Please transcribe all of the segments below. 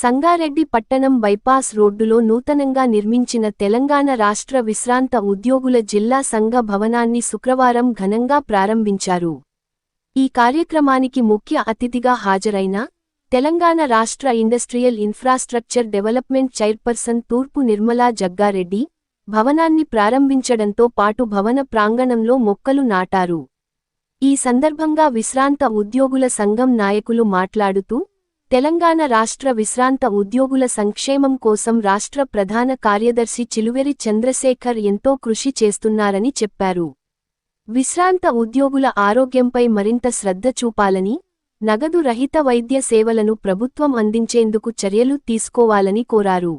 సంగారెడ్డి పట్టణం బైపాస్ రోడ్డులో నూతనంగా నిర్మించిన తెలంగాణ రాష్ట్ర విశ్రాంత ఉద్యోగుల జిల్లా సంఘ భవనాన్ని శుక్రవారం ఘనంగా ప్రారంభించారు. ఈ కార్యక్రమానికి ముఖ్య అతిథిగా హాజరైన తెలంగాణ రాష్ట్ర ఇండస్ట్రియల్ ఇన్ఫ్రాస్ట్రక్చర్ డెవలప్మెంట్ చైర్పర్సన్ తూర్పు నిర్మలా జగ్గారెడ్డి భవనాన్ని ప్రారంభించడంతో పాటు భవన ప్రాంగణంలో మొక్కలు నాటారు. ఈ సందర్భంగా విశ్రాంత ఉద్యోగుల సంఘం నాయకులు మాట్లాడుతూ తెలంగాణ రాష్ట్ర విశ్రాంత ఉద్యోగుల సంక్షేమం కోసం రాష్ట్ర ప్రధాన కార్యదర్శి చిలువెరి చంద్రశేఖర్ ఎంతో కృషి చేస్తున్నారని చెప్పారు. విశ్రాంత ఉద్యోగుల ఆరోగ్యంపై మరింత శ్రద్ధ చూపాలని, నగదు రహిత వైద్య సేవలను ప్రభుత్వం అందించేందుకు చర్యలు తీసుకోవాలని కోరారు.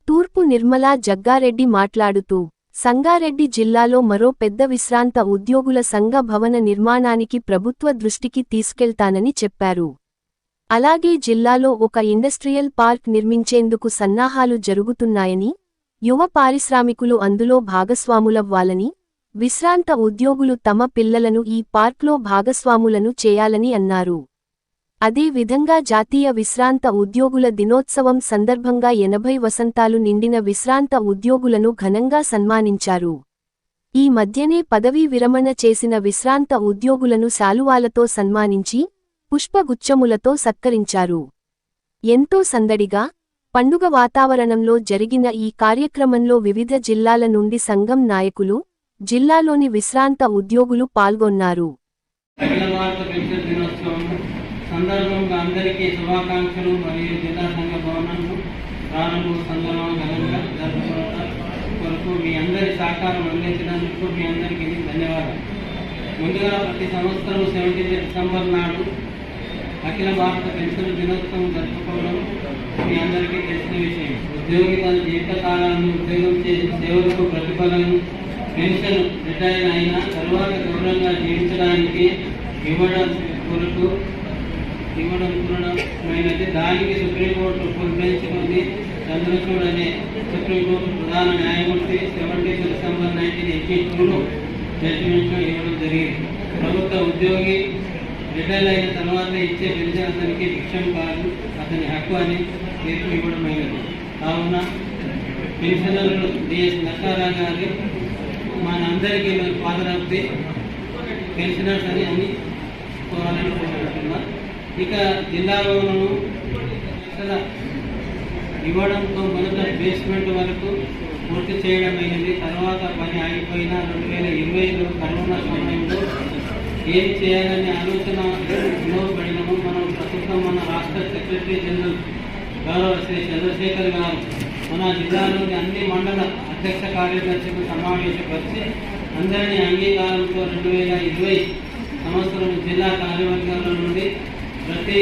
తూర్పు నిర్మలా జగ్గారెడ్డి మాట్లాడుతూ సంగారెడ్డి జిల్లాలో మరో పెద్ద విశ్రాంత ఉద్యోగుల సంఘ భవన నిర్మాణానికి ప్రభుత్వ దృష్టికి తీసుకెళ్తానని చెప్పారు. అలాగే జిల్లాలో ఒక ఇండస్ట్రియల్ పార్క్ నిర్మించేందుకు సన్నాహాలు జరుగుతున్నాయని, యువ పారిశ్రామికులు అందులో భాగస్వాములవ్వాలని, విశ్రాంత ఉద్యోగులు తమ పిల్లలను ఈ పార్క్లో భాగస్వాములను చేయాలని అన్నారు. అదే విధంగా జాతీయ విశ్రాంత ఉద్యోగుల దినోత్సవం సందర్భంగా 80 వసంతాలు నిండిన విశ్రాంత ఉద్యోగులను ఘనంగా సన్మానించారు. ఈ మధ్యనే పదవీ విరమణ చేసిన విశ్రాంత ఉద్యోగులను శాలువాలతో సన్మానించి పుష్పగుచ్ఛములతో సత్కరించారు. ఎంతో సందడిగా, పండుగ వాతావరణంలో జరిగిన ఈ కార్యక్రమంలో వివిధ జిల్లాల నుండి సంఘం నాయకులు, జిల్లాలోని విశ్రాంత ఉద్యోగులు పాల్గొన్నారు. సందర్భంగా అందరికీ శుభాకాంక్షలు మరియు జిల్లా సంఘ భవనాలను ప్రారంభోత్సవం ఘనంగా జరుపుకోవడం కొరకు మీ అందరి సహకారం అందించినందుకు మీ అందరికీ ధన్యవాదాలు. ముందుగా ప్రతి సంవత్సరం 17 డిసెంబర్ నాడు అఖిల భారత పెన్షన్ దినోత్సవం జరుపుకోవడం మీ అందరికీ తెలిసిన విషయం. ఉద్యోగి తన జీవితకాలాన్ని ఉద్యోగం చేసిన సేవలకు ప్రతిఫలం పెన్షన్ రిటైర్ అయిన తరువాత గౌరవంగా జీవించడానికి ఇవ్వడం పూర్ణమైనది. దానికి సుప్రీంకోర్టు ఫుల్ బెంచ్ నుండి చంద్రచూడ్ అనే సుప్రీంకోర్టు ప్రధాన న్యాయమూర్తి 17 డిసెంబర్ 1982లో జడ్జిమెంట్ ఇవ్వడం జరిగింది. ప్రభుత్వ ఉద్యోగి రిటైర్ అయిన తర్వాత ఇచ్చే పెన్షన్ అతనికి భిక్షం కాదు, అతని హక్కు అని తీర్పు ఇవ్వడమైనది. కావున పెన్షనర్లు డిఎస్ నక్కారా గారి మనందరికీ ఫాదర్ ఆఫ్ ది పెన్షనర్స్ అని కోరాలని కోరుకుంటున్నా. ఇక జిల్లా భవనము ఇవ్వడంతో మొదట బేస్మెంట్ వరకు పూర్తి చేయడమైనది. తర్వాత పని ఆగిపోయిన 2020లో కరోనా సమయంలో ఏం చేయాలనే ఆలోచన వినోదపడినము. మనం ప్రస్తుతం మన రాష్ట్ర సెక్రటరీ జనరల్ గౌరవ శ్రీ చంద్రశేఖర్ గారు మన జిల్లాలోని అన్ని మండల అధ్యక్ష కార్యదర్శులకు సమావేశపరిచి అందరినీ అంగీకారంతో 2020 సంవత్సరం జిల్లా కార్యవర్గాల నుండి, ప్రతి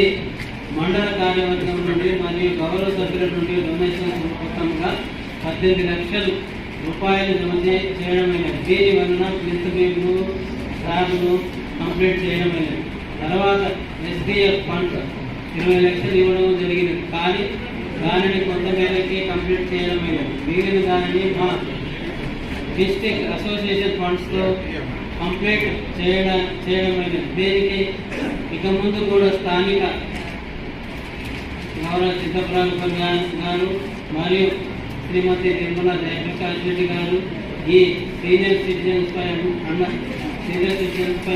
మండల కార్యవర్గం నుండి మరియు గౌరవ సభ్యుల నుండి డొనేషన్ మొత్తంగా 18 లక్షల రూపాయలు జమ చేయడమైనది. దీని వలన ప్రిన్సిపల్ను స్లాబ్ను కంప్లీట్ చేయడమైనది. తర్వాత ఎస్డిఎఫ్ ఫండ్ 20 లక్షలు ఇవ్వడం జరిగింది. కానీ దానిని కొంతమేరకి కంప్లీట్ చేయడమైనది. మిగిలిన దానిని మా డిస్ట్రిక్ట్ అసోసియేషన్ ఫండ్స్తో కంప్లీట్ చేయడమైనది. దీనికి ఇక ముందు కూడా స్థానిక గౌరవ చిత్తప్రాంగ గారు మరియు శ్రీమతి నిర్మలా జయప్రకాష్ రెడ్డి గారు ఈ సీనియర్ సిటిజన్స్ పై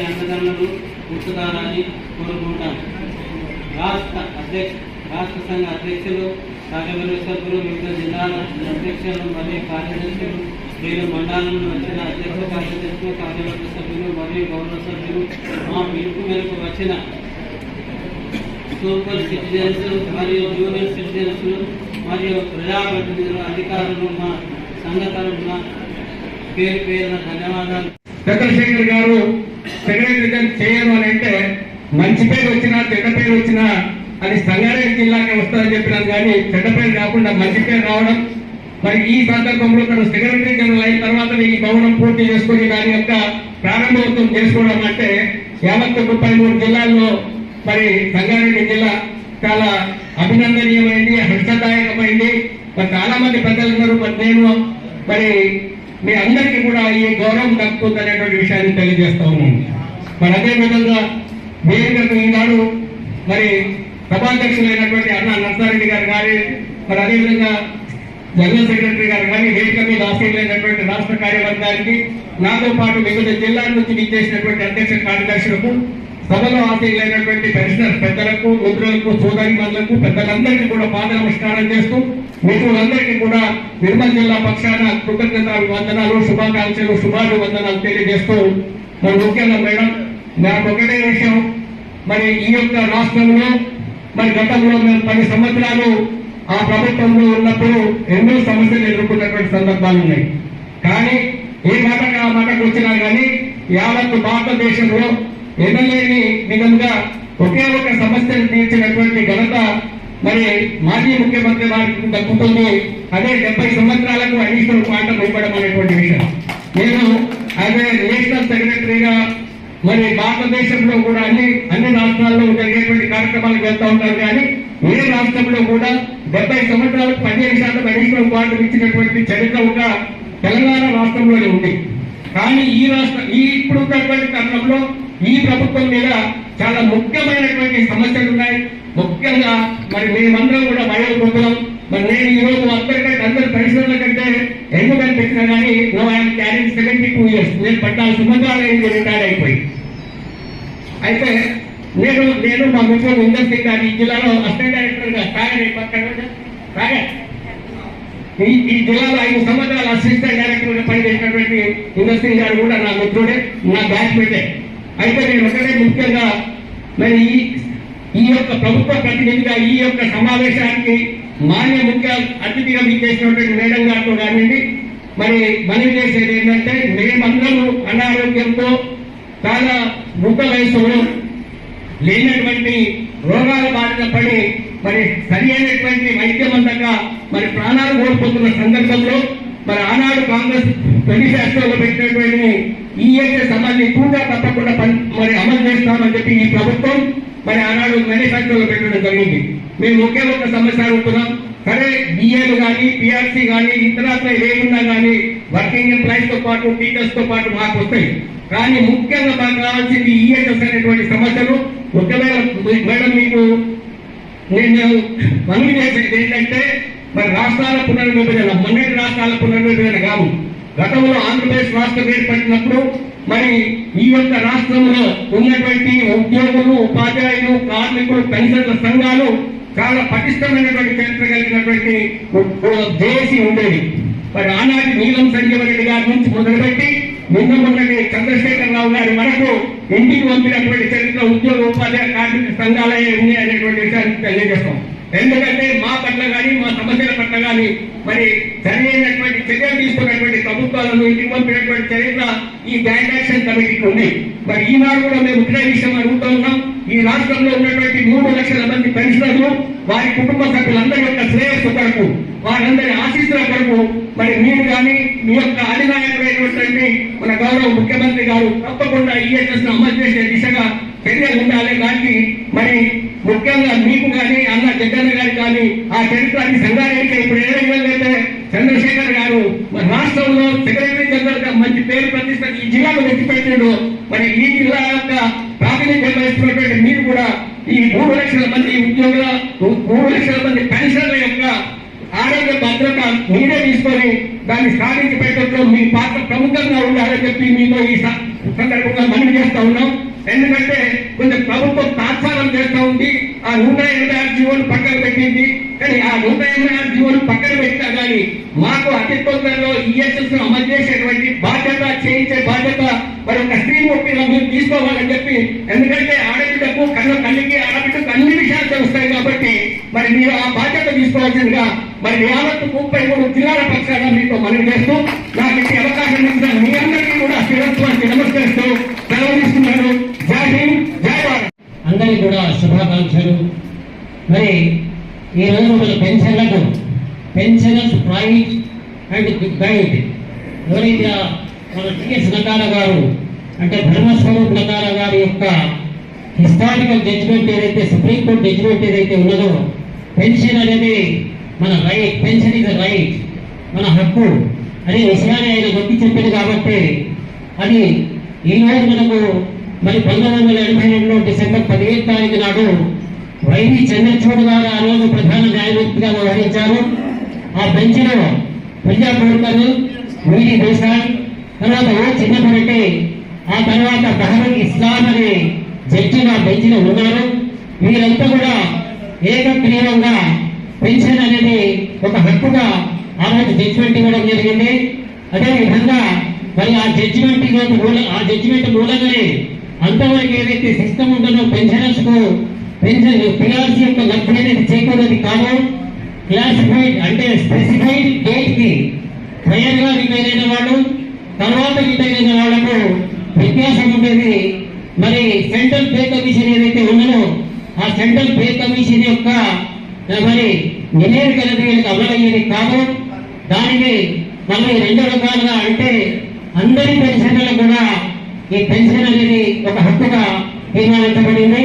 అండదండలు ఉంచుతారని కోరుకుంటాం. రాష్ట్ర సంఘ అధ్యక్షులు, కార్యవర్గ సభ్యులు, వివిధ జిల్లాల అధ్యక్షులు మరియు కార్యదర్శులు, మీరు మండలంలో వచ్చిన అధ్యక్ష కార్యదర్శులు, కార్యవర్గ సభ్యులు మరియు గౌరవ సభ్యులు, మా పిలుపు మేరకు వచ్చిన సూపర్ సిటిజన్స్ మరియు జూనియర్ సిటిజన్స్ మరియు ప్రజాప్రతినిధులు, అధికారులు, మా సంఘ తరఫున పేరు పేరున ధన్యవాదాలు. చంద్రశేఖర్ గారు సెక్రటరీ చేయడం అని అంటే మంచి పేరు వచ్చినా చెడ్డ పేరు వచ్చినా అది సంగారెడ్డి జిల్లాకే వస్తుందని చెప్పినారు. కానీ చెడ్డ పేరు కాకుండా మంచి పేరు రావడం, మరి ఈ సందర్భంలో తను సెక్రటరీ జనరల్ అయిన తర్వాత ఈ భవనం పూర్తి చేసుకుని దాని యొక్క ప్రారంభోత్సవం చేసుకోవడం అంటే యావత్ 33 జిల్లాల్లో మరి సంగారెడ్డి జిల్లా చాలా అభినందనీయమైంది, హర్షదాయకమైంది. మరి చాలా మంది పెద్దలున్నారు. మరి నేను మరి మీ అందరికీ కూడా ఈ గౌరవం దక్కుతుంది అనేటువంటి విషయాన్ని తెలియజేస్తా ఉన్నాను. మరి అదేవిధంగా వేదికకు ఈనాడు మరి సభాధ్యక్షులైనటువంటి అన్నా నర్సారెడ్డి గారు కానీ, మరి అదేవిధంగా జనరల్ సెక్రటరీ గారు కానీ, వేదిక మీద ఆశీర్వైనటువంటి రాష్ట్ర కార్యవర్గానికి, నాతో పాటు వివిధ జిల్లాల నుంచి విచ్చేసినటువంటి అధ్యక్ష కార్యదర్శులకు, సభలో ఆశీర్వైనటువంటి పెన్షనర్ పెద్దలకు, మిత్రులకు, సోదరిమణులకు, పెద్దలందరికీ కూడా పాద నమస్కారం చేస్తూ, మిత్రులందరికీ కూడా నిర్మల్ జిల్లా పక్షాన కృతజ్ఞతలు, వందనాలు, శుభాకాంక్షలు, శుభాభివందనాలు తెలియజేస్తూ, మరి ముఖ్యంగా మేడం నాకు ఒకటే విషయం, మరి ఈ యొక్క రాష్ట్రంలో మరి గతంలో మేము 10 సంవత్సరాలు ఆ ప్రభుత్వంలో ఉన్నప్పుడు ఎన్నో సమస్యలు ఎదుర్కొన్నటువంటి సందర్భాలు ఉన్నాయి. కానీ ఏ మాటకు ఆ మాటకు వచ్చినా కానీ యావత్ భారతదేశంలో ఎనలేని విధంగా ఒకే ఒక సమస్యను తీర్చినటువంటి ఘనత మరి మాజీ ముఖ్యమంత్రి వారికి దక్కుతుంది. అదే 70 సంవత్సరాలకు అడిషనల్ క్వాంటం ఇవ్వడం అనేటువంటి విషయం. నేను అదే నేషనల్ సెక్రటరీగా మరి భారతదేశంలో కూడా అన్ని రాష్ట్రాల్లో జరిగేటువంటి కార్యక్రమాలకు వెళ్తూ ఉంటారు. కానీ ఏ రాష్ట్రంలో కూడా 70 సంవత్సరాలకు 15% అడిషనల్ క్వాంటం ఇచ్చినటువంటి చరిత్ర ఒక తెలంగాణ రాష్ట్రంలోనే ఉంది. కానీ ఈ ఇప్పుడు ఉన్నటువంటి తరుణంలో ఈ ప్రభుత్వం మీద చాలా ముఖ్యమైనటువంటి సమస్యలు ఉన్నాయి. ముఖ్యంగా మరి మేమందరం కూడా వయోవృద్ధులం. మరి నేను ఈ రోజు అందరి పరిశ్రమల కంటే ఎందుకు అనిపించినా కానీ నో ఐఎమ్ క్యారింగ్ 72 years. నేను 14 సంవత్సరాలు రిటైర్ అయిపోయి. అయితే నేను మా మిత్రులు ఇండస్ట్రీ గారి ఈ జిల్లాలో అసిస్టెంట్ డైరెక్టర్ గా ఈ జిల్లాలో 5 సంవత్సరాలు అసిస్టెంట్ డైరెక్టర్ గా పనిచేసినటువంటి ఇండస్ట్రీ గారు కూడా నా మిత్రుడే, నా బ్యాచ్మేటే. అయితే నేను ఒకటే ముఖ్యంగా మరి ఈ యొక్క ప్రభుత్వ ప్రతినిధిగా ఈ యొక్క సమావేశానికి మాన్య ముఖ్య అతిథిగా మీకు చేసినటువంటి మేడం గారితో కానివ్వండి, మరి మనవి చేసేది ఏంటంటే మేమందరూ అనారోగ్యంతో చాలా వృద్ధ వయసులో లేనటువంటి రోగాల బారిన పడి మరి సరి అయినటువంటి వైద్యం అందక మరి ప్రాణాలు కోల్పోతున్న సందర్భంలో మరి ఆనాడు కాంగ్రెస్ మేనిఫెస్టోలో పెట్టినటువంటి ఈహెచ్ఎస్ అమల్ని కూడా తప్పకుండా మరి అమలు చేస్తామని చెప్పి ఈ ప్రభుత్వం మరి ఆనాడు మేనిఫెస్టోలో పెట్టడం జరిగింది. మేము ఒకే ఒక సమస్య అడుగుతున్నాం. సరే బిఏలు కానీ, పిఆర్సీ కానీ, ఇతరత్ర ఏమున్నా కానీ వర్కింగ్ ఎంప్లాయీస్ తో పాటు టీచర్స్ తో పాటు మాకు వస్తాయి. కానీ ముఖ్యంగా మాకు కావాల్సింది ఈహెచ్ఎస్ అనేటువంటి సమస్యలు. ఒకవేళ మేడం మీకు నేను మనవి చేసేది ఏంటంటే మరి రాష్ట్రాల పునర్విభజన, మొన్నటి రాష్ట్రాల పునర్విభజన కాదు, గతంలో ఆంధ్రప్రదేశ్ రాష్ట్రం ఏర్పడినప్పుడు మరి ఈ యొక్క రాష్ట్రంలో ఉన్నటువంటి ఉద్యోగులు, ఉపాధ్యాయులు, కార్మికులు, పెన్షన్ల సంఘాలు చాలా పటిష్టమైనటువంటి చరిత్ర కలిగినటువంటి దేశీ ఉండేది. మరి ఆనాటి నీలం సంజీవరెడ్డి గారి నుంచి మొదలుపెట్టి మొన్నటి చంద్రశేఖరరావు గారి వరకు ఇంటికి పంపినటువంటి చరిత్ర ఉద్యోగ, ఉపాధ్యాయ, కార్మిక సంఘాలే ఉన్నాయి అనేటువంటి విషయాన్ని తెలియజేస్తాం. ఎందుకంటే మా పట్ల కానీ, మా సమస్యల పట్ల కానీ మరి సరైనటువంటి చర్యలు తీసుకున్నటువంటి ప్రభుత్వాలను ఇంటికి పంపినటువంటి చరిత్ర ఈ జాయింట్ యాక్షన్ కమిటీకి ఉంది. మరి ఈనాడు కూడా మేము ఒకటే విషయం అడుగుతూ ఉన్నాం. ఈ రాష్ట్రంలో ఉన్నటువంటి 3 లక్షల మంది పెన్షనర్లు, వారి కుటుంబ సభ్యులందరి యొక్క శ్రేయస్సు కొరకు, వారందరి ఆశీస్సుల కొరకు మరి మీరు కానీ మీ యొక్క అధినాయకుడైనటువంటి మన గౌరవ ముఖ్యమంత్రి గారు తప్పకుండా ఈహెచ్ఎస్ ను అమలు చేసే దిశగా చర్యలు ఉండాలి. దానికి మరి ముఖ్యంగా మీకు కానీ, అన్న జగన్ గారికి కానీ ఆ చరిత్రని సంగారెడ్డి ఇప్పుడు ఏ విధంగా చంద్రశేఖర్ గారు మరి రాష్ట్రంలో సెక్రటరీ జనరల్ గా మంచి పేరు ప్రతిష్ట ఈ జిల్లాలో ఎత్తిపెట్టాడు. మరి ఈ జిల్లా యొక్క ప్రాతినిధ్యం వహిస్తున్నటువంటి మీరు కూడా ఈ 3 లక్షల మంది ఉద్యోగుల, 3 లక్షల మంది పెన్షన్ల యొక్క ఆరోగ్య భద్రత మీరే తీసుకొని దాన్ని సాధించి పెట్టడంలో మీ పాత్ర ప్రముఖంగా ఉండాలని చెప్పి మీతో ఈ సందర్భంగా మనవి చేస్తా ఉన్నాం. ఎందుకంటే కొంచెం ప్రభుత్వం తాత్సారం చేస్తూ ఉంది. ఆ 186 జీవోలు పక్కన పెట్టింది. కానీ ఆ 186 జీవోలు పక్కన పెట్టినా కానీ మాకు అతి తొందరలో ఈహెచ్ఎస్ ను అమలు చేసేటువంటి బాధ్యత, చేయించే బాధ్యత మరి ఒక స్త్రీమూర్తిగా మీరు తీసుకోవాలని చెప్పి, ఎందుకంటే ఆడబిడ్డకు తల్లికి ఆడబిడ్డకు అన్ని విషయాలు తెలుస్తాయి కాబట్టి మరి మీరు ఆ బాధ్యత తీసుకోవాల్సిందిగా మరి యావత్తు 33 జిల్లాల పక్షాన మీతో మనవి చేస్తూ నాకు ఈ అవకాశం ఇచ్చిన మీ అందరికీ కూడా శిరస్వానికి నమస్కరిస్తూ సెలవు తీసుకున్నాను. జై హింద్, జై భారత్. అందరికీ కూడా శుభాకాంక్షలు. మరి ఈ రోజు మన పెన్షనర్స్ ప్రైడ్ అండ్ గైడ్ ఎవరైతే మన టిఎస్ నకాల గారు అంటే ధర్మస్వరూప్ నకాల గారి యొక్క హిస్టారికల్ జడ్జిమెంట్ ఏదైతే, సుప్రీంకోర్టు జడ్జిమెంట్ ఏదైతే ఉన్నదో, పెన్షన్ అనేది మన రైట్, పెన్షన్ ఇస్ రైట్, మన హక్కు అనే విషయాన్ని ఆయన నొక్కి చెప్పింది. కాబట్టి అది ఈరోజు మనకు మరి 1982 డిసెంబర్ 15 తారీఖు నాడు వైవి చంద్రచూడ్ గారు ఆ రోజు ప్రధాన న్యాయమూర్తిగా వ్యవహరించారు. ఆ బెంచ్ లో ప్రజా కోరికలు వీడి దేశాయ్, తర్వాత ఓ చిన్నపరెడ్డి, ఆ తర్వాత బహరూన్ ఇస్లాం అనే జడ్జిగా బెంచ్ లో ఉన్నారు. వీరంతా కూడా ఏకగ్రీవంగా పెన్షన్ అనేది ఒక హక్కుగా ఆ రోజు జడ్జిమెంట్ ఇవ్వడం జరిగింది. అదేవిధంగా మరి ఆ జడ్జిమెంట్ మూలంగానే అంతవరకు ఏదైతే సిస్టమ్ ఉంటుందో పెన్షనర్స్ కు పెన్షన్ పిఆర్సీ యొక్క లబ్ధి అనేది చేకూరేది కాదు. క్లాసిఫైడ్ అంటే స్పెసిఫైడ్ డేట్ కి ప్రయర్ గా రిటైర్ అయిన వాళ్ళు, తర్వాత రిటైర్ అయిన వాళ్లకు వ్యత్యాసం ఉండేది. మరి సెంట్రల్ పే కమిషన్ ఏదైతే ఉన్నదో ఆ సెంట్రల్ పే కమిషన్ యొక్క మరి నివేదికలది అమలయ్యేది కాదు. దానికి మళ్ళీ రెండు రకాలుగా అంటే అందరి పెన్షన్లు కూడా ఈ పెన్షన్ అనేది ఒక హక్కుగా తీర్మానించబడింది.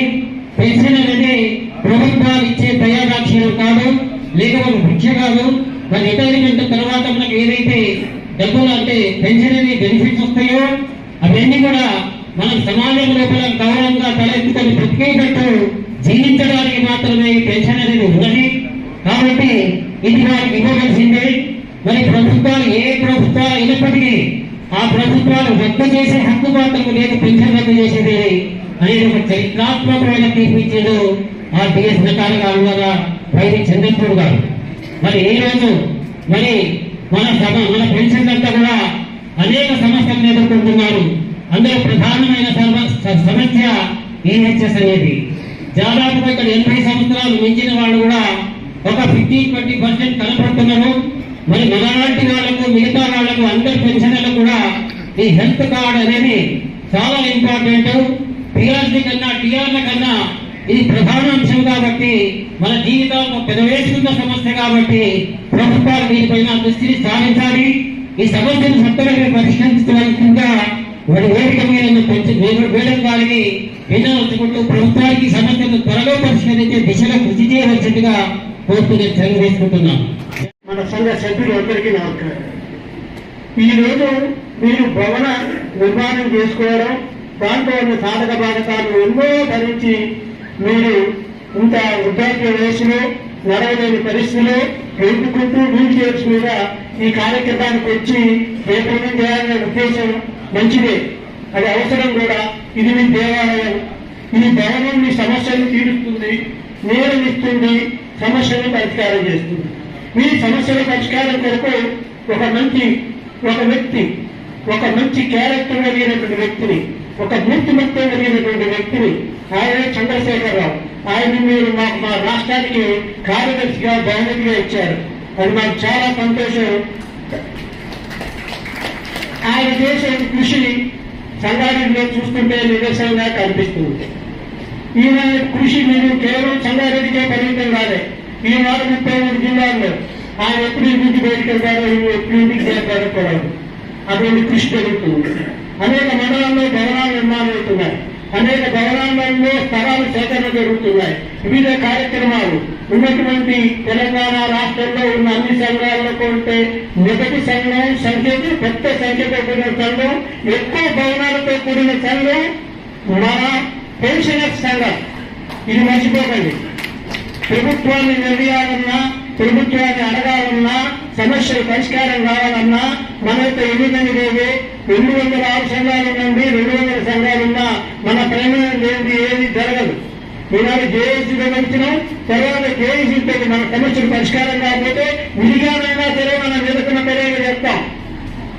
పెన్షన్ అనేది ప్రభుత్వాలు ఇచ్చే దయాదాక్షిణ్యం కాదు, లేక ఒక భిక్ష కాదు. మరి రిటైర్మెంట్ తర్వాత మనకు ఏదైతే డబ్బులు అంటే పెన్షన్ అనేది బెనిఫిట్స్ వస్తాయో అవన్నీ కూడా మనం సమాజం లోపల గౌరవంగా తలెత్తుకొని బ్రతికేటట్టు జీవించడానికి మాత్రమే పెన్షన్ అనేది ఉన్నది. కాబట్టి ఇది వారికి ఇవ్వవలసిందే. మరి ప్రభుత్వాలు ఏ ప్రభుత్వాలు అయినప్పటికీ ఆ ప్రభుత్వాలు రద్దు చేసే హక్కు మాత్రం లేదు, పెన్షన్ రద్దు చేసేది అనేది ఒక చరిత్రాత్మకమైన తీర్పు ఇచ్చాడు ఆ డిఎస్ నకాల గారు ద్వారా వైవి చంద్రచూడ్ గారు. మరి ఈ రోజు మరి మన పెన్షన్ అంతా కూడా అనేక సమస్యలను ఎదుర్కొంటున్నారు. అందులో ప్రధానమైన సమస్య ఈహెచ్ఎస్ అనేది. దాదాపుగా ఇక్కడ 80 సంవత్సరాలు మించిన వాళ్ళు కూడా ఒక 15-20% కనపడుతున్నారు. మరి మనలాంటి వాళ్లకు మిగతా వాళ్లకు అందరి పెన్షన్లకు కూడా ఈ హెల్త్ కార్డ్ అనేది చాలా ఇంపార్టెంట్. పిఆర్సీ కన్నా టీఆర్ల కన్నా ఇది ప్రధాన అంశం కాబట్టి మన జీవితాలకు పెదవేసుకున్న సమస్య కాబట్టి ప్రభుత్వాలు దీనిపైన దృష్టిని సాధించాలి. ఈ సమస్యను సత్వరంగా పరిష్కరించడానికి వారి వేదిక మీద వేయడం వారిని విన్నవించుకుంటూ ప్రభుత్వానికి సమస్యను త్వరలో పరిష్కరించే దిశలో కృషి చేయవలసిందిగా కోరుతూ తెలియజేసుకుంటున్నాం. మన సంఘ సభ్యులందరికీ నమస్కారం. ఈరోజు మీరు భవన నిర్మాణం చేసుకోవడం, దాంట్లో ఉన్న సాధక బాధకాలు ఎన్నో భరించి మీరు ఇంత వృద్ధాప్య వయసులో నడవలేని పరిస్థితిలో వెతుకుంటూ వీల్ చైర్స్ మీద ఈ కార్యక్రమానికి వచ్చి రేపటి చేయాలనే ఉద్దేశం మంచిదే, అది అవసరం కూడా. ఇది మీ దేవాలయం, ఈ భవనం మీ సమస్యను తీరుస్తుంది, నేరమిస్తుంది, సమస్యను పరిష్కారం చేస్తుంది. మీ సమస్యల పరిష్కారం కొరకు ఒక మంచి క్యారెక్టర్ కలిగినటువంటి వ్యక్తిని, ఒక మూర్తిమత్వం కలిగినటువంటి వ్యక్తిని, ఆయన చంద్రశేఖరరావు. ఆయన మీరు మాకు మా రాష్ట్రానికి కార్యదర్శిగా బహుమతిగా ఇచ్చారు, అది మాకు చాలా సంతోషం. ఆయన చేసే కృషి సంగారెడ్డిలో చూస్తుంటే నిదర్శనంగా కనిపిస్తుంది. ఈయన కృషి మీరు కేవలం సంగారెడ్డికే పరిమితం కాదే. ఈనాడు 33 జిల్లాల్లో ఆయన ఎప్పుడు ఇంటికి బయటకు వెళ్తారో, ఎప్పుడు ఇంటికి చేస్తారో కూడా అటువంటి కృషి జరుగుతుంది. అనేక మండలాల్లో భవనాలు నిర్మాణం అవుతున్నాయి, అనేక భవనాలలో స్థలాలు సేకరణ జరుగుతున్నాయి. వివిధ కార్యక్రమాలు ఉన్నటువంటి తెలంగాణ రాష్ట్రంలో ఉన్న అన్ని సంఘాలలో ఉంటే మొదటి సంఘం సంఖ్యకు పెద్ద సంఖ్యతో కూడిన సంఘం, ఎక్కువ భవనాలతో కూడిన సంఘం మన పెన్షనర్స్ సంఘం. ఇది మర్చిపోకండి. ప్రభుత్వాన్ని నిర్ణయాలన్నా, ప్రభుత్వాన్ని అడగాలన్నా, సమస్యలు పరిష్కారం కావాలన్నా మన యొక్క 206 సంఘాలు నుండి 200 సంఘాలున్నా మన ప్రమేయం లేనిది ఏది జరగదు. ఈనాడు జేఏసీలో వచ్చినాం, తర్వాత జేఏసీతో మన సమస్యలు పరిష్కారం కాకపోతే విడిగానైనా సరే మనం ఎదుర్కొన్న తెలియదు చెప్తాం.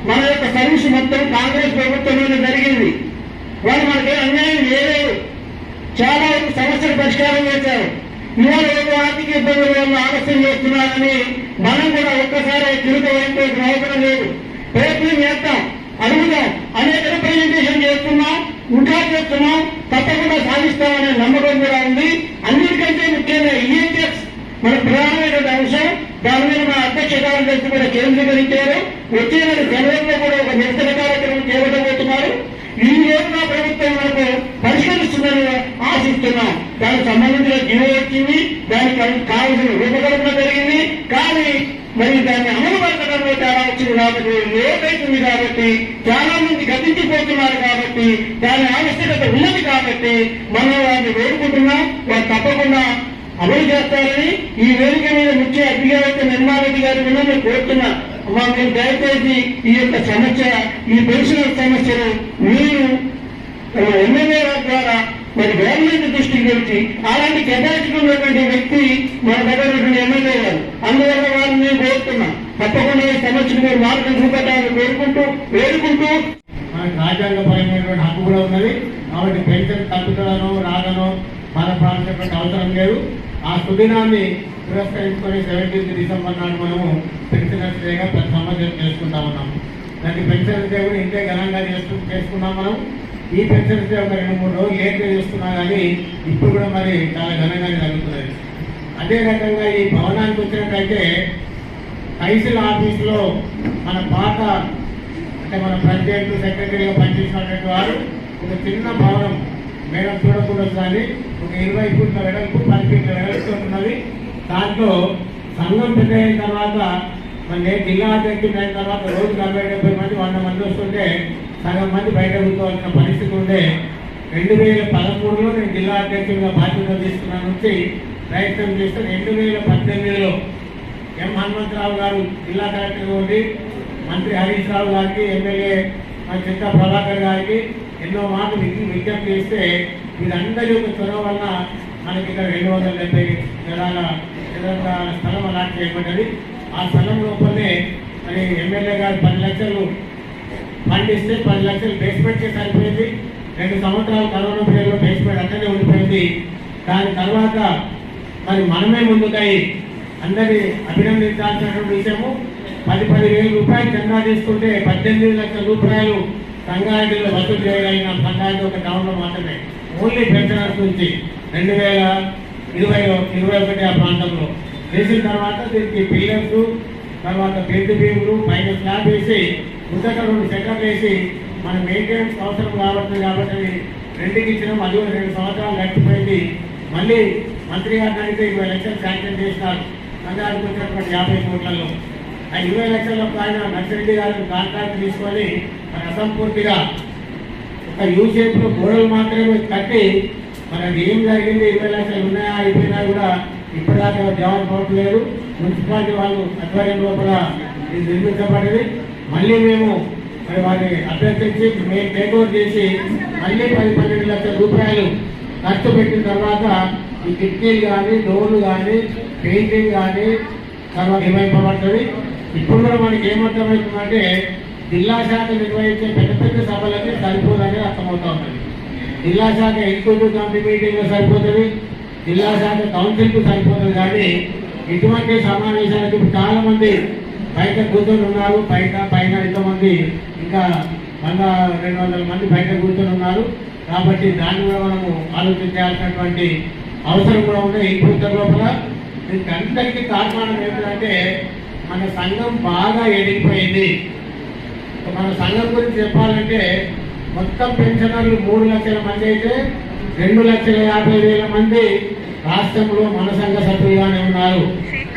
మన యొక్క సర్వీస్ మొత్తం కాంగ్రెస్ ప్రభుత్వంలోనే జరిగింది. వాళ్ళు మనకి అన్యాయం చేయలేదు, చాలా సమస్యలు పరిష్కారం చేశారు. ఇవాళ ఏదో ఆర్థిక ఇబ్బందుల వల్ల ఆలస్యం చేస్తున్నారని మనం కూడా ఒక్కసారి తిరుగు వైపు అవసరం లేదు, ప్రయత్నం చేస్తాం, అడుగుదాం. అనేక రిప్రజెంటేషన్ చేస్తున్నాం, ఇంకా చేస్తున్నాం, తప్పకుండా సాధిస్తామనే నమ్మకం కూడా ఉంది. అన్నిటికంటే ముఖ్యంగా ఈహెచ్ఎస్ మన ప్రధానమైన అంశం. దాని మీద మన అధ్యక్ష కార్యదర్శి కూడా కేంద్రీకరించారు. వచ్చే జనవరిలో కూడా ఒక నిరసన కార్యక్రమం చేపట్టబోతున్నారు. ఈ రోజు నా ప్రభుత్వం మనకు పరిష్కరిస్తుందని ఆశిస్తున్నాం. దానికి సంబంధించిన జీవో వచ్చింది, దానికి కావాల్సిన రూపకల్పన జరిగింది. కానీ మరి దాన్ని అమలు పరచడంలో చాలా వచ్చింది కాబట్టి, లోపైతుంది కాబట్టి, చాలా మంది గతించిపోతున్నారు కాబట్టి, దాని ఆవశ్యకత ఉన్నది కాబట్టి మనం వారిని వేడుకుంటున్నాం. వారు తప్పకుండా అమలు చేస్తారని ఈ వేదిక మీద ముఖ్య అతిథిగా అయితే నిర్మారెడ్డి గారి మీద నేను కోరుతున్నా. మీరు దయచేసి ఈ యొక్క సమస్య, ఈ పెన్షన్ సమస్యను మీరు ఎమ్మెల్యే ద్వారా మరి గవర్నమెంట్ దృష్టికి వచ్చి అలాంటి కెపాసిటీ ఉన్నటువంటి వ్యక్తి మన దగ్గర ఉన్నటువంటి ఎమ్మెల్యే గారు, అందువల్ల వారిని కోరుతున్నా తప్పకుండా ఈ సమస్యను మీరు మార్గం చూపెట్టాలని వేడుకుంటూ మనకు రాజ్యాంగపరమైనటువంటి హక్కు కూడా ఉన్నది. కాబట్టి పెన్షన్ తగ్గుతుందనో రాదనో బాధపడాల్సినటువంటి అవసరం లేదు. ఆ సుదినాన్ని పురస్కరించుకొని 17 డిసెంబర్ నాడు మనము పెన్షనర్స్ డేగా ప్రతి సంవత్సరం చేసుకుంటా ఉన్నాము. దాన్ని పెన్షనర్స్ డే కూడా ఇంతే ఘనంగా చేసుకున్నాం మనం. ఈ పెన్షనర్స్ డే ఒక 2-3 రోజులు లేట్గా చేస్తున్నా కానీ ఇప్పుడు కూడా మరి చాలా ఘనంగానే జరుగుతున్నది. అదే రకంగా ఈ భవనానికి వచ్చినట్టయితే తహసీల్ ఆఫీసులో మన పాత అంటే మన ప్రెసిడెంట్ సెక్రటరీగా పనిచేసినటువంటి వారు ఒక చిన్న భవనం మేడం చూడకుండా కానీ ఒక 20 ఫీట్ల వెడల్పు 10 ఫీట్ల వెడల్పు ఉన్నది. దాంట్లో సంఘం పెద్ద అయిన తర్వాత మన జిల్లా అధ్యక్షుడు అయిన తర్వాత రోజుకు 60-70 మంది 100 మంది వస్తుంటే సగం మంది బయట కూర్చోవాల్సిన పరిస్థితి ఉండే 2013లో నేను జిల్లా అధ్యక్షుడిగా బాధ్యత తీసుకున్న నుంచి ప్రయత్నం చేస్తే 2018లో ఎం హనుమంతరావు గారు జిల్లా కలెక్టర్గా ఉండి మంత్రి హరీష్ రావు గారికి, ఎమ్మెల్యే మన చిత్తా ప్రభాకర్ గారికి ఎన్నో మాటలు విజ్ఞప్తి చేస్తే వీరందరి యొక్క చొరవ వల్ల మనకి ఇక్కడ 270 జనాల స్థలం అలాట్ చేయబడ్డది. ఆ స్థలం లోపలనే మరి ఎమ్మెల్యే గారు 10 లక్షలు ఫండ్ ఇస్తే 10 లక్షలు బేస్మెంట్ చేసి సరిపోయింది. 2 సంవత్సరాలు కరోనా పీరియడ్లో బేస్మెంట్ అక్కడే ఉండిపోయింది. దాని తర్వాత మరి మనమే ముందుకై అందరి అభినందించాల్సినటువంటి విషయము 10,000 రూపాయలు చందా తీసుకుంటే 18 లక్షల రూపాయలు సంగారెడ్డిలో వసూలు చేయగలిగిన సంగారెడ్డి ఒక టౌన్లో మాత్రమే ఓన్లీ పెన్షనర్స్ నుంచి 2021 ఆ ప్రాంతంలో చేసిన తర్వాత దీనికి పిల్లర్స్, తర్వాత బెడ్ బీములు, పైన స్లాబ్ వేసి ముందట 2 సెటర్లు వేసి మన మెయింటెనెన్స్ అవసరం కాబట్టి రెండుకి ఇచ్చినాం. అది 2 సంవత్సరాలు గడిచిపోయింది. మళ్ళీ మంత్రి గారిని అడిగితే 20 లక్షలు శాంక్షన్ చేసినారు. సంగారెడ్డికి వచ్చినటువంటి 50 కోట్లలో ఆ 20 లక్షలకు ఆయన నర్సిరెడ్డి గారిని కాంట్రాక్ట్ తీసుకొని అసంపూర్తిగా ఒక యూ షేప్లో గోడలు మాత్రమే కట్టి మరి అది ఏం జరిగింది, 20 లక్షలు ఉన్నాయా అయిపోయినా కూడా ఇప్పటిదాకా జవాబు పోవట్లేదు. మున్సిపాలిటీ వాళ్ళు ఆధ్వర్యం లోపల ఇది నిర్మించబడింది. మళ్ళీ మేము మరి వారిని అభ్యర్థించి మేము టేక్ ఓవర్ చేసి మళ్ళీ 10-12 లక్షల రూపాయలు ఖర్చు పెట్టిన తర్వాత ఈ కిటికీలు కానీ, డోర్లు కానీ, పెయింటింగ్ కానీ తర్వాత నిర్వహింపబడుతుంది. ఇప్పుడు కూడా మనకి ఏమర్థమవుతుందంటే జిల్లా శాఖ నిర్వహించే పెద్ద పెద్ద సభలకి సరిపోదని అర్థమవుతా ఉంటుంది. జిల్లా శాఖ ఎగ్జిక్యూటివ్ కమిటీ మీటింగ్లో సరిపోతుంది, జిల్లా శాఖ కౌన్సిల్కు సరిపోతుంది. కానీ ఇటువంటి సమావేశాలకు చాలా మంది బయట కూర్చొని ఉన్నారు. పైన ఎంతోమంది ఇంకా 100-200 మంది బయట కూర్చొని ఉన్నారు. కాబట్టి దాన్ని కూడా మనము ఆలోచించాల్సినటువంటి అవసరం కూడా ఉంది. ఈ ఫ్యూచర్ లోపల దీనికి అందరికీ కారణం ఏంటంటే మన సంఘం బాగా ఎదిగిపోయింది. మన సంఘం గురించి చెప్పాలంటే మొత్తం పెన్షనర్లు 3 లక్షల మంది అయితే 2,50,000 మంది రాష్ట్రంలో మన సంఘ సభ్యులుగానే ఉన్నారు.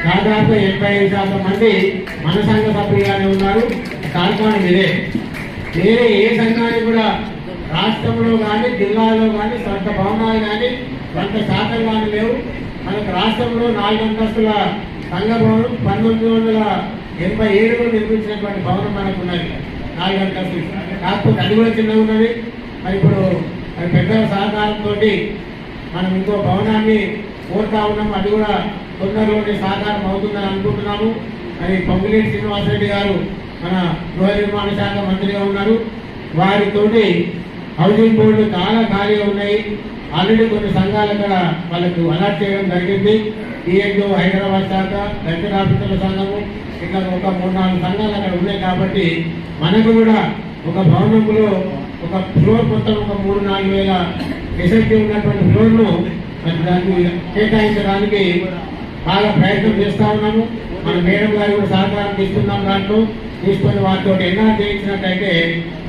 దాదాపు 85% మంది మన సంఘ సభ్యులుగానే ఉన్నారు. కారణం ఇదే. వేరే ఏ సంఘానికి కూడా రాష్ట్రంలో కానీ, జిల్లాలో కానీ సొంత భవనాలు కానీ, సొంత శాఖలు కానీ లేవు. మనకు రాష్ట్రంలో 4 అంతస్తుల సంఘ భవనం 1987లో నిర్మించినటువంటి భవనం మనకు ఉన్నది. 4 అంతస్తులు కాకపోతే అది కూడా చిన్నగా ఉన్నది. మరి ఇప్పుడు పెద్దల సహకారంతో మనం ఇంకో భవనాన్ని కోరుతా ఉన్నాము. అది కూడా తొందరలోనే సాకారం అవుతుందని అనుకుంటున్నాము. మరి పొంగులేటి శ్రీనివాసరెడ్డి గారు మన గృహ నిర్మాణ శాఖ మంత్రిగా ఉన్నారు. వారితోటి హౌసింగ్ బోర్డులు చాలా ఖాళీగా ఉన్నాయి. ఆల్రెడీ కొన్ని సంఘాలు అక్కడ వాళ్ళకు అలాట్ చేయడం జరిగింది. డిఎన్ఓ హైదరాబాద్ శాఖ, దళిత ఆఫీసర్ల సంఘము, ఇంకా ఒక 3-4 సంఘాలు అక్కడ ఉన్నాయి. కాబట్టి మనకు కూడా ఒక భవనంలో ఒక ఫ్లోర్ మొత్తం ఒక 3-4 వేల ఎస్ఎస్టీ ఉన్నటువంటి ఫ్లోర్ను దానికి కేటాయించడానికి బాగా ప్రయత్నం చేస్తూ ఉన్నాము. మన మేడం గారు కూడా సహకారం తీసుకున్నాం. దాంట్లో తీసుకొని వారితో ఎన్ఆర్ చేయించినట్టయితే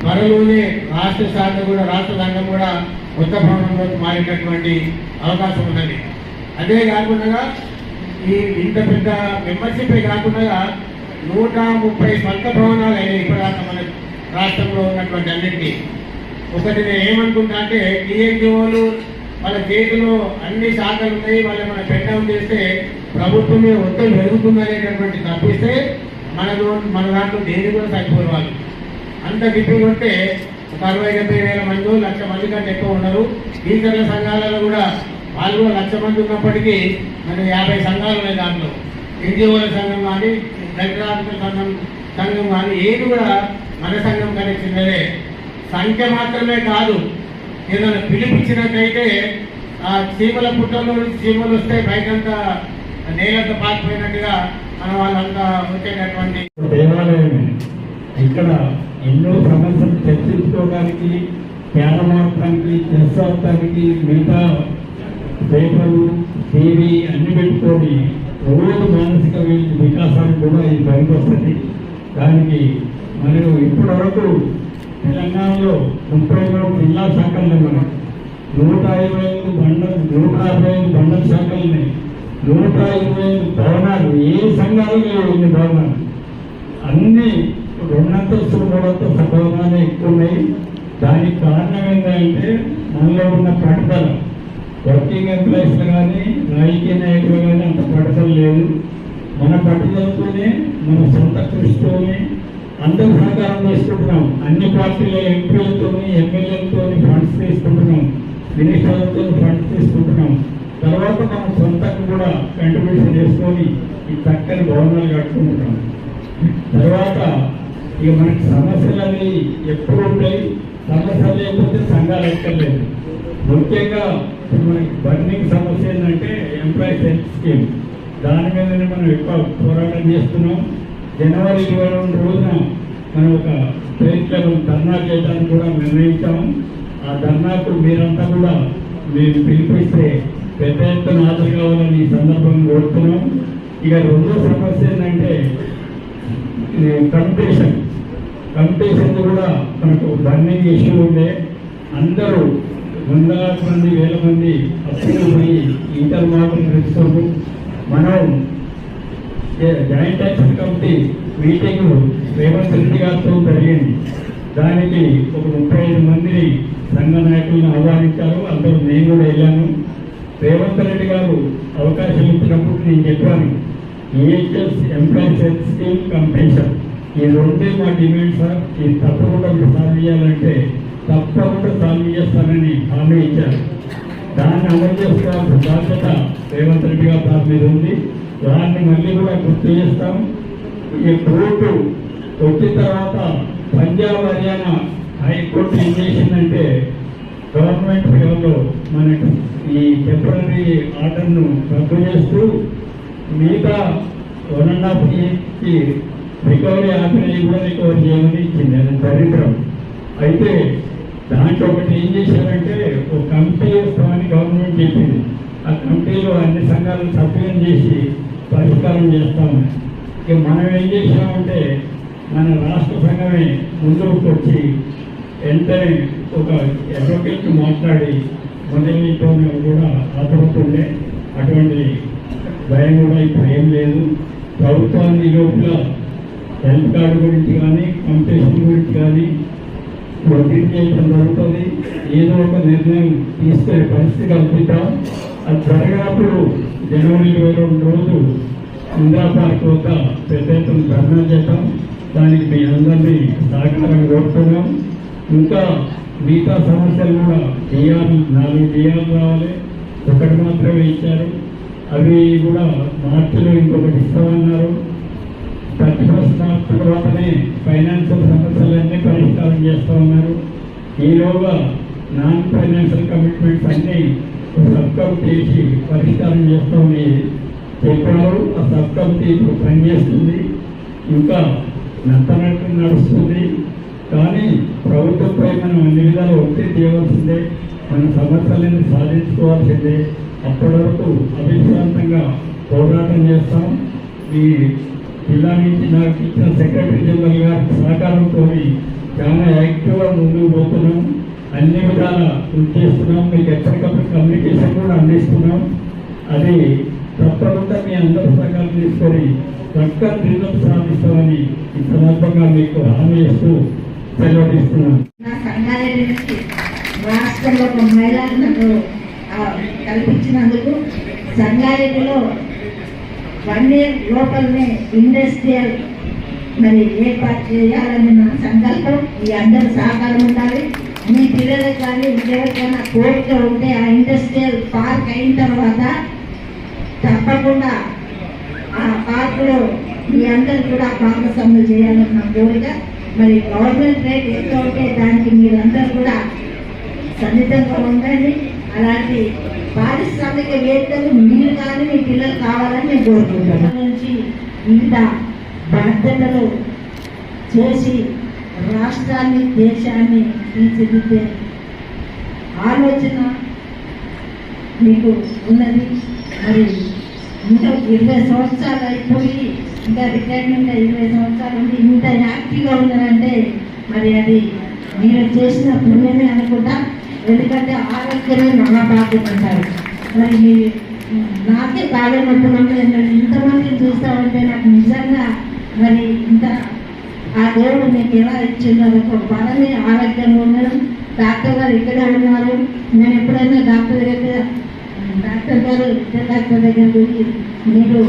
త్వరలోనే రాష్ట్ర శాఖ కూడా, రాష్ట్ర సంఘం కూడా కొత్త భవనంలోకి మారేటటువంటి అవకాశం ఉన్నది. అదే కాకుండా ఈ ఇంత పెద్ద మెంబర్షిప్ కాకుండా 130 సొంత భవనాలు అయినాయి ఇప్పటిదాకా మన రాష్ట్రంలో ఉన్నటువంటి అన్నింటినీ. ఒకటి నేను ఏమనుకుంటా అంటే టీఎన్జిఓలు వాళ్ళ చేతిలో అన్ని శాఖలు ఉన్నాయి, వాళ్ళు మన పెట్టడం చేస్తే ప్రభుత్వం మీద ఒత్తిడి పెరుగుతుందనేటటువంటి తప్పిస్తే మన దాంట్లో దేని కూడా సరిపోరు వాళ్ళు. అంత గిప్పి కొట్టే ఒక 60-70 వేల మంది 1,00,000 మంది కంటే ఎక్కువ ఉన్నారు. టీచర్ల సంఘాలలో కూడా వాళ్ళు 1,00,000 మంది ఉన్నప్పటికీ మనకి 50 సంఘాలు ఉన్నాయి. దాంట్లో ఎన్జిఓల సంఘం కానీ దళిత సంఘం కానీ ఏది కూడా మన సంఘం కానీ చిన్నదే. సంఖ్య మాత్రమే కాదు, ఏదైనా పిలిపించినట్టయితే ఆ చీమల పుట్టలో చీమలు వస్తే బయటంతా నేలంతా పాకిపోయినట్టుగా మన వాళ్ళంతా వచ్చేటటువంటి దేవాలయం. ఇక్కడ ఎన్నో సమస్యలు చర్చించుకోవడానికి, జ్ఞానమార్గానికి, తెలుసుకోవడానికి మిగతా పేపర్లు, టీవీ అన్ని పెట్టుకొని రోజు మానసిక వికాసానికి కూడా ఇది పనికొస్తుంది. దానికి మనం ఇప్పటి వరకు తెలంగాణలో 33 జిల్లా శాఖలు మనం 125 బండల శాఖలు ఉన్నాయి, 125 భవనాలు. ఏ సంఘాలు లేవు ఇన్ని భవనాలు. అన్ని 2 అంతస్తులు 3 అంతస్తుల భవనాలు ఎక్కువ ఉన్నాయి. దానికి కారణం ఏంటంటే మనలో ఉన్న పట్టుదల. వర్కింగ్ ఎంప్లాయీస్లో కానీ రాజకీయ నాయకులు కానీ అంత పట్టుదల లేదు. మన పట్టుదలతోనే, మన సొంత కృషితోనే అందరూ సహకారం తీసుకుంటున్నాం. అన్ని పార్టీల ఎంపీలతో, ఎమ్మెల్యేలతో ఫండ్స్ తీసుకుంటున్నాం, మినిస్టర్లతో ఫండ్స్ తీసుకుంటున్నాం. తర్వాత మనం సొంతంగా కూడా కంట్రిబ్యూషన్ చేసుకొని ఈ చక్కని భవనాలు కట్టుకుంటున్నాం. తర్వాత ఇక మనకి సమస్యలు అనేవి ఎప్పుడు ఉంటాయి. సమస్యలు లేకపోతే సంఘాలు ఎక్కర్లేదు. ముఖ్యంగా మనకి బర్నింగ్ సమస్య ఏంటంటే ఎంప్లాయీస్ హెల్త్ స్కీమ్. దాని మీదనే మనం ఎక్కువ పోరాటం చేస్తున్నాం. జనవరి 22 రోజున మనం ఒక స్టేట్ లెవెల్ ధర్నా చేయడానికి కూడా నిర్ణయించాము. ఆ ధర్నాకు మీరంతా కూడా మేము పిలిపిస్తే పెద్ద ఎత్తున హాజరు కావాలని ఈ సందర్భంగా కోరుతున్నాం. ఇక రెండో సమస్య ఏంటంటే కంపిటీషన్ కూడా మనకు బర్నింగ్ ఇష్యూ ఉండే. అందరూ 100 మంది 1000 మంది అప్పులు పోయి ఇంటర్ మార్కులు తెలుసుకుంటూ మనం joint action committee meeting Revanth Reddy గారితో జరిగింది. దానికి ఒక 35 మందిని సంఘ నాయకులను ఆహ్వానించారు. అందరూ నేను కూడా వెళ్ళాను. రేవంత్ రెడ్డి గారు అవకాశం ఇచ్చినప్పుడు నేను చెప్పాను, EHS employees health scheme compassion ఈ రెండే మా డిమాండ్ సార్. ఇది తప్పకుండా సాల్వ్ చేయాలంటే తప్పకుండా సాల్వ్ చేస్తానని హామీ ఇచ్చారు. దాన్ని అమలు చేసుకోవాల్సిన బాధ్యత రేవంత్ రెడ్డి గారు దాని మీద ఉంది. దాన్ని మళ్ళీ కూడా గుర్తు చేస్తాం. ఈ కోర్టు వచ్చిన తర్వాత పంజాబ్ హర్యానా హైకోర్టు ఏం చేసిందంటే గవర్నమెంట్ లెవెల్లో మనకు ఈ టెంపరీ ఆర్డర్ను రద్దు చేస్తూ మిగతా 1.5 years రికవరీ ఆర్డర్ కూడా రికవరీ చేయమని ఇచ్చింది. అది దరిద్రం. అయితే దాంట్లో ఒకటి ఏం చేశారంటే ఒక కమిటీ వేస్తామని గవర్నమెంట్ చెప్పింది. ఆ కమిటీలో అన్ని సంఘాలను సభ్యం చేసి పరిష్కారం చేస్తాము. ఇక మనం ఏం చేసామంటే మన రాష్ట్ర సంఘమే ముందుకు వచ్చి వెంటనే ఒక అడ్వకేట్ మాట్లాడి మొదలతో కూడా ఆధారపడుతుండే. అటువంటి భయం కూడా ఇప్పుడు ఏం లేదు. ప్రభుత్వాన్ని లోపల హెల్త్ కార్డు గురించి కానీ కంపిటీషన్ గురించి కానీ ఒత్తిడి చేయడం జరుగుతుంది. ఏదో ఒక నిర్ణయం తీసుకునే పరిస్థితి కల్పిద్దాం. అది జరగనప్పుడు జనవరి 22 రోజు ఇందిరా పార్క్ వద్ద పెద్ద ఎత్తున ధర్నా చేద్దాం. దానికి మీ అందరినీ సహకారం కోరుతున్నాం. ఇంకా మిగతా సమస్యలు కూడా 4 డిఆర్లు రావాలి. ఒకటి మాత్రమే ఇచ్చారు. అవి కూడా మార్చిలో ఇంకొకటి ఇస్తామన్నారు. 31 మార్చ్ తర్వాతనే ఫైనాన్షియల్ సమస్యలన్నీ పరిష్కారం చేస్తామన్నారు. ఈలోగా నాన్ ఫైనాన్షియల్ కమిట్మెంట్స్ అన్నీ సబ్ కమిటీ చేసి పరిష్కారం చేస్తామని చెప్పారు. ఆ సబ్ కమిటీ ఇప్పుడు పనిచేస్తుంది. ఇంకా నత్తనట్టు నడుస్తుంది. కానీ ప్రభుత్వంపై మనం అన్ని విధాలు ఒత్తిడి చేయవలసిందే. మన సమస్యలను సాధించుకోవాల్సిందే. అప్పటి వరకు అవిశ్రాంతంగా పోరాటం చేస్తాం. ఈ జిల్లా నుంచి నాకు ఇచ్చిన సెక్రటరీ జనరల్ గారి సహకారంతో చాలా యాక్టివ్గా ముందుకు పోతున్నాం. అన్ని విధాల కృషి చేస్తున్నాం. మీకు ఎప్పటికప్పుడు కమ్యూనికేషన్ కూడా అందిస్తున్నాం. అది తప్పకుండా మీ అందరి సహకారం తీసుకొని చక్కని రిజల్ట్ సాధిస్తామని ఈ సందర్భంగా మీకు హామీ ఇస్తూ సెలవు తీసుకున్నాను. సంగారెడ్డి రాష్ట్రంలో ఒక మహిళలకు కల్పించినందుకు సంగారెడ్డిలో 1 year లోపలనే ఇండస్ట్రియల్ మరి ఏర్పాటు చేయాలని నా సంకల్పం. మీ అందరి సహకారం ఉండాలి. మీ పిల్లలకు కానీ ఇంకెవరికైనా కోరిక ఉంటే ఆ ఇండస్ట్రియల్ పార్క్ అయిన తర్వాత తప్పకుండా ఆ పార్కులో మీ అందరు కూడా భాగస్వాములు చేయాలని నా కోరిక. మరి గవర్నమెంట్ రేట్ ఎంత ఉంటే దానికి మీరందరూ కూడా సన్నిధంగా ఉండండి. అలాంటి పారిశ్రామికవేత్తలు మీరు కానీ మీ పిల్లలు కావాలని నేను కోరుకుంటున్నాను. నుంచి వివిధ బాధ్యతలు చేసి రాష్ట్రాన్ని దేశాన్ని తీర్చిదిద్దే ఆలోచన మీకు ఉన్నది. మరి ఇంకా 20 సంవత్సరాలు అయిపోయి ఇంకా రిటైర్మెంట్ 20 సంవత్సరాలు ఉండి ఇంత యాక్టివ్గా ఉన్నారంటే మరి అది మీరు చేసిన పుణ్యమే అనుకుంటా. ఎందుకంటే ఆరోగ్యమే మహాభాగ్యం అంటారు. మరి మీరు నాకే బాగా నొప్పులుంటే నేను ఇంతమందిని చూస్తామంటే నాకు నిజంగా మరి ఇంత ఆ దేవుడు మీకు ఎలా ఇచ్చిందో ఒక బలమే ఆరోగ్యంగా ఉండడం. డాక్టర్ గారు ఇక్కడే ఉన్నారు. నేను ఎప్పుడైనా డాక్టర్ గారు డాక్టర్ దగ్గర పోయి మీరు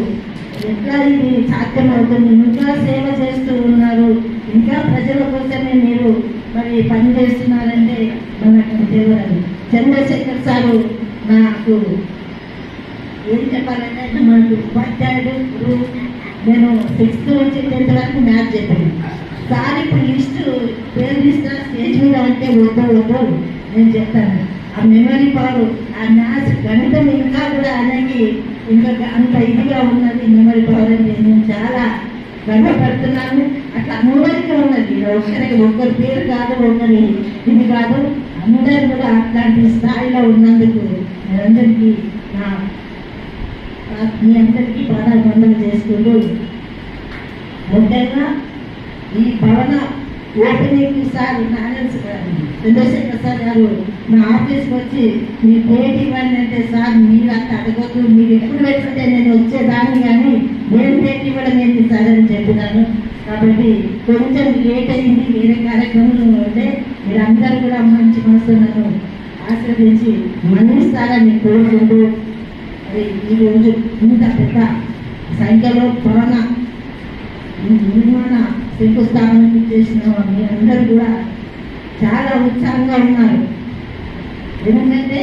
ఎట్లా ఇది సాధ్యమవుతుంది, ఇంకా సేవ చేస్తూ ఉన్నారు, ఇంకా ప్రజల కోసమే మీరు మరి పని చేస్తున్నారంటే మనకు దేవుడు. చంద్రశేఖర్ సారు నాకు ఏం చెప్పాలంటే మనకు ఉపాధ్యాయుడు గురువు. నేను 6th నుంచి 10th వరకు మ్యాథ్స్ చెప్పాను సార్. ఇప్పుడు లిస్టు పేరు తీస్తా స్టేజ్ మీద అంటే వద్దు నేను చెప్తాను. ఆ మెమరీ పవర్, ఆ మ్యాథ్స్ గణితం ఇంకా కూడా అనేది ఇంకా అంత ఇదిగా ఉన్నది మెమరీ పవర్ అని నేను చాలా గర్వపడుతున్నాను. అట్లా అందరికీ ఉన్నది. ఒకరి పేరు కాదు, ఒకరి ఇది కాదు, అందరూ కూడా అట్లాంటి స్థాయిలో ఉన్నందుకు మీరందరికీ మీ అందరికీ పాదాబంధన చేసుకుంటూ ముఖ్యంగా ఈ భవన ఓపెనింగ్ సార్ చంద్రశేఖర్ సార్ గారు నా ఆఫీస్కి వచ్చి మీ డేట్ ఇవ్వండి అంటే సార్ మీరు అంత అడగొద్దు, మీరు ఎప్పుడు పెట్టుకుంటే నేను వచ్చేదాన్ని కానీ నేను డేట్ ఇవ్వడం ఏంటి సార్ అని చెప్పినాను. కాబట్టి కొంచెం లేట్ అయింది, వేరే కార్యక్రమంలో ఉంటే మీరందరూ కూడా మంచి మనసు నన్ను ఆశ్రదించి మన్నిస్తారని కోరుకుంటూ మరి ఈరోజు ఇంత పెద్ద సంఖ్యలో భవన నిర్మాణ శంకుస్థాపన చేసిన మీ అందరూ కూడా చాలా ఉత్సాహంగా ఉన్నారు. ఎందుకంటే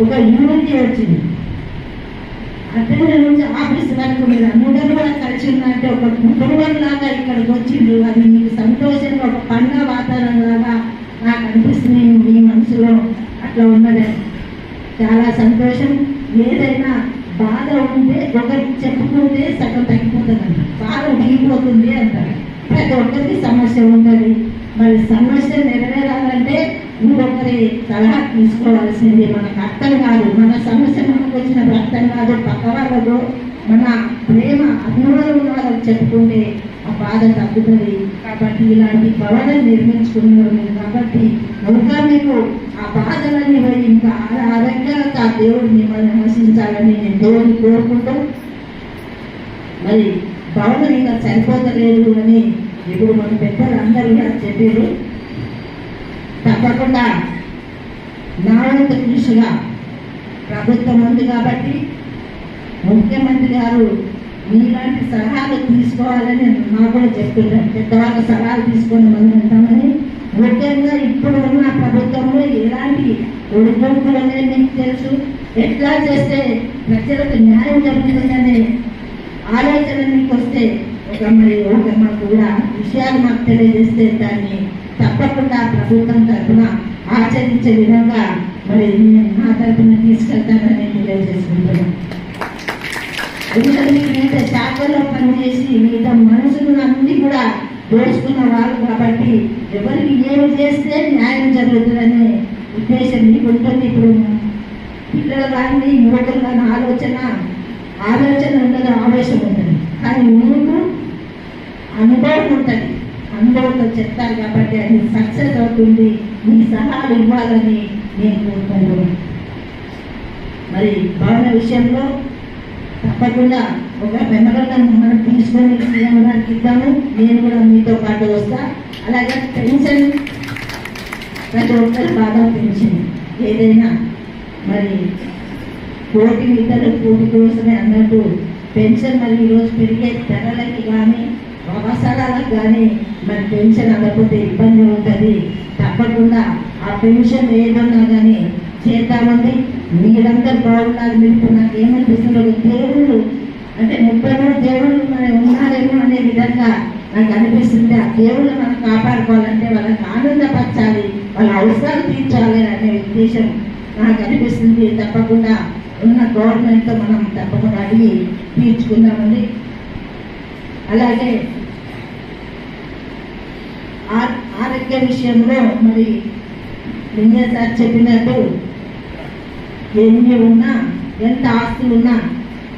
ఒక యూనిటీ వచ్చింది. అటెండర్ నుంచి ఆఫీస్ వరకు మీరు అందరూ కూడా కలిసి ఉన్నట్టే ఒక కుటుంబం లాగా ఇక్కడికి వచ్చిండ్రు. అది మీకు సంతోషంగా ఒక పండుగ వాతావరణం లాగా నాకు అనిపిస్తుంది. మీ మనసులో అట్లా ఉన్నదే చాలా సంతోషం. ఏదైనా బాధ ఉంటే ఒకరికి చెప్పుకుంటే సగం తగ్గిపోతుందంట, బాధ మిగిలిపోతుంది అంటారు. ప్రతి ఒక్కరికి సమస్య ఉంటుంది. మరి సమస్య నెరవేరాలంటే ఇంకొకరి సలహా తీసుకోవాల్సింది. మనకు అర్థం కాదు, మన సమస్య మనకు వచ్చినప్పుడు అర్థం కాదు, పక్క వాళ్ళకు మన ప్రేమ అభిమానం వాళ్ళకి చెప్పుకుంటే ఆ బాధ తగ్గుతుంది. కాబట్టి ఇలాంటి భవనం నిర్మించుకున్నారు కాబట్టి ఇంకా మీకు ఆ బాధలన్నీ పోయి ఇంకా ఆరోగ్యంగా దేవుడు మిమ్మల్ని ఆశించాలని నేను దేవుడిని కోరుకుంటూ మరి భవనం ఇంకా సరిపోతలేదు అని ఇప్పుడు మన పెద్దలు అందరూ కూడా చెప్పారు. తప్పకుండా నా వంతు కృషిగా ప్రభుత్వం ఉంది కాబట్టి ముఖ్యమంత్రి గారు మీలాంటి సలహాలు తీసుకోవాలని నాకు కూడా చెప్తున్నారు. పెద్దవాళ్ళ సలహాలు తీసుకొని మనం ఉంటామని. ముఖ్యంగా ఇప్పుడు ఉన్న ప్రభుత్వంలో ఎలాంటి ఒడిదొడుకులనే మీకు తెలుసు. ఎట్లా చేస్తే ప్రజలకు న్యాయం జరుగుతుందనే ఆలోచన మీకు వస్తే మాకు కూడా విషయాలు మాకు తెలియజేస్తే దాన్ని తప్పకుండా ప్రభుత్వం తరఫున ఆచరించే విధంగా మరి నా తరఫున తీసుకెళ్తానని తెలియజేసుకుంటున్నాను. ఎందుకంటే వివిధ శాఖల్లో పనిచేసి వివిధ మనసులు అన్ని కూడా దోచుకున్న వాళ్ళు కాబట్టి ఎవరికి ఏమి చేస్తే న్యాయం జరుగుతుందనే ఉద్దేశం మీకు ఉంటుంది. ఇప్పుడు పిల్లల కానీ యువకుల కానీ ఆలోచన ఉండదు, ఆవేశం ఉంటుంది. కానీ మీకు అనుభవం ఉంటుంది, అనుభవంతో చెప్తారు కాబట్టి అది సక్సెస్ అవుతుంది. మీ సలహాలు ఇవ్వాలని నేను కోరుకుంటున్నాను. మరి భవన విషయంలో తప్పకుండా ఒక మెమోరాండం మనం తీసుకొని సీఎం గారికి ఇద్దాము. నేను కూడా మీతో పాటు వస్తా. అలాగే పెన్షన్ ప్రతి ఒక్కరు బాగా పెన్షన్ ఏదైనా మరి కోటి ఇద్దరు కోటి కోసమే అన్నట్టు పెన్షన్ మరి ఈరోజు పెరిగే ధరలకి కానీ అవసరాలకు కానీ మరి పెన్షన్ అందకపోతే ఇబ్బంది ఉంటుంది. తప్పకుండా ఆ పెన్షన్ ఏదన్నా కానీ చేద్దామండి. మీరందరూ బాగున్నారు. మీకు నాకు ఏమనిపిస్తున్నారు, దేవుళ్ళు అంటే 33 దేవుళ్ళు మనం ఉన్నారేమో అనే విధంగా నాకు అనిపిస్తుంది. ఆ దేవుళ్ళు మనం కాపాడుకోవాలంటే వాళ్ళకి ఆనందపరచాలి, వాళ్ళ అవసరాలు తీర్చాలి అనే ఉద్దేశం నాకు అనిపిస్తుంది. తప్పకుండా ఉన్న గవర్నమెంట్తో మనం తప్పకుండా అడిగి తీర్చుకుందామండి. అలాగే ఆరోగ్య విషయంలో మరి లింగయ్య సార్ చెప్పినట్టు ఎన్ని ఉన్నా, ఎంత ఆస్తులు ఉన్నా,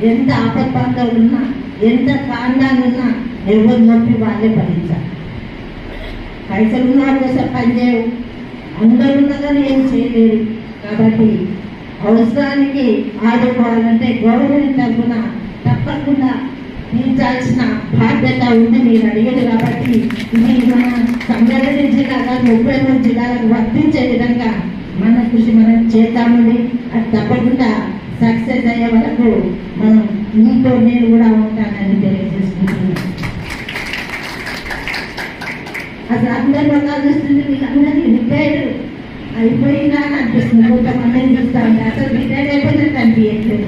ఎంత ఆపత్బంధాలు ఉన్నా, ఎంత కాండాలు ఉన్నా ఎవరు నొప్పి వాళ్ళే భరించాలి. పైసలు ఉన్న వాళ్ళు కోసం పనిచేయవు, అందరు ఉన్నా కానీ ఏం చేయలేరు. కాబట్టి అవసరానికి ఆదుకోవాలంటే గవర్నమెంట్ తరఫున తప్పకుండా తీర్చాల్సిన బాధ్యత ఉంది. మీరు అడిగేది కాబట్టి ఇది మన సంగారెడ్డి జిల్లాగా 33 జిల్లాలకు వర్తించే విధంగా మన కృషి మనం చేద్దామని, అది తప్పకుండా సక్సెస్ అయ్యే వరకు మనం మీతో నేను కూడా ఉంటానని తెలియజేసుకుంటున్నాను. అసలు అందరి మొక్కలు చూస్తుంది, వీళ్ళందరినీ రిటైర్డ్ అయిపోయినా అనిపిస్తుంది. కొంతమందిని చూస్తూ ఉంటారు, అసలు రిటైర్డ్ అయిపోయినట్టు అనిపించట్లేదు.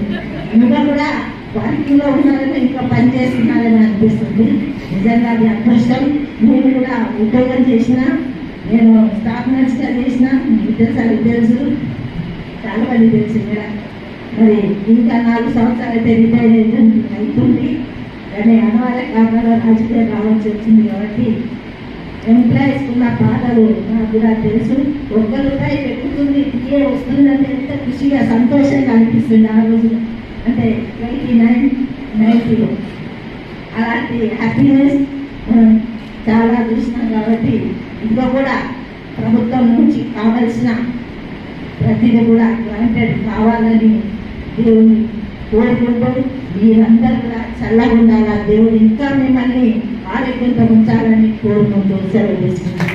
ఇంకా కూడా వర్కింగ్లో ఉన్నారని ఇంకా పని చేస్తున్నారని అనిపిస్తుంది. నిజంగా అది అదృష్టం. నేను కూడా ఉద్యోగం చేసిన, నేను స్టాఫ్ నర్స్గా చేసిన, విద్యాసారి తెలుసు, చాలా మంది తెలుసు కూడా. మరి ఇంకా 4 సంవత్సరాలు అయితే రిటైర్ అవుతుంది. కానీ అనివార్య కారణాల రాజకీయం రావాల్సి వచ్చింది. కాబట్టి ఎంప్లాయీస్ ఉన్న బాధలు నాకు కూడా తెలుసు. ₹1 పెట్టుకుంది, ఏ వస్తుందంటే ఎంత ఖుషిగా సంతోషంగా అనిపిస్తుంది ఆ రోజు. అంటే 89-90లో అలాంటి హ్యాపీనెస్ మనం చాలా చూసినాం. కాబట్టి ఇంకా కూడా ప్రభుత్వం నుంచి కావాల్సిన ప్రతిదీ కూడా గ్రాంటెడ్ కావాలని దేవుని కోరుకుంటూ, మీరందరూ కూడా చల్లగా ఉండాలా, దేవుడు ఇంకా మిమ్మల్ని ఆరోగ్యంతో ఉంచాలని కోరుకుంటూ సెలవు తీసుకుంటాం.